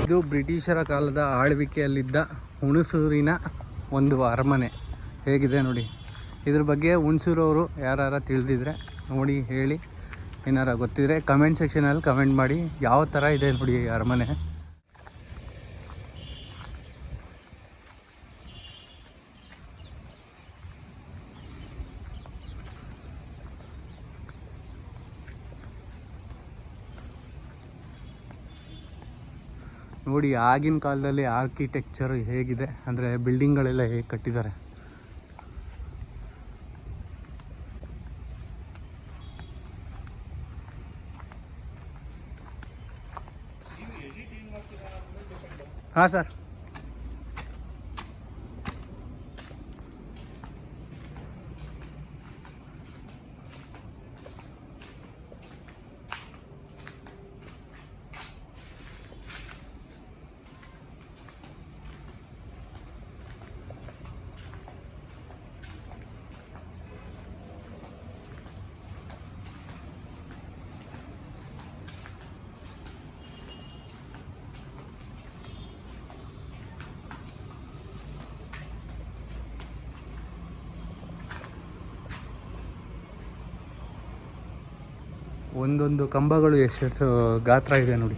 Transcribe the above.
ಇದು ಬ್ರಿಟಿಷರ ಕಾಲದ ಆಳ್ವಿಕೆಯಲ್ಲಿದ್ದ ಹುಣಸೂರಿನ ಒಂದು ಅರಮನೆ. ಹೇಗಿದೆ ನೋಡಿ. ಇದ್ರ ಬಗ್ಗೆ ಹುಣಸೂರವರು ಯಾರು ತಿಳಿದಿದ್ರೆ ನೋಡಿ ಹೇಳಿ. ಏನಾರ ಗೊತ್ತಿದ್ರೆ ಕಮೆಂಟ್ ಸೆಕ್ಷನಲ್ಲಿ ಕಮೆಂಟ್ ಮಾಡಿ. ಯಾವ ಥರ ಇದೆ ನೋಡಿ ಈ ಅರಮನೆ. ನೋಡಿ ಆಗಿನ ಕಾಲದಲ್ಲಿ ಆರ್ಕಿಟೆಕ್ಚರ್ ಹೇಗಿದೆ ಅಂದರೆ ಬಿಲ್ಡಿಂಗ್ಗಳೆಲ್ಲ ಹೇಗೆ ಕಟ್ಟಿದ್ದಾರೆ. ಹಾಂ ಸರ್. ಒಂದೊಂದು ಕಂಬಗಳು ಎಷ್ಟು ಗಾತ್ರ ಇದೆ ನೋಡಿ.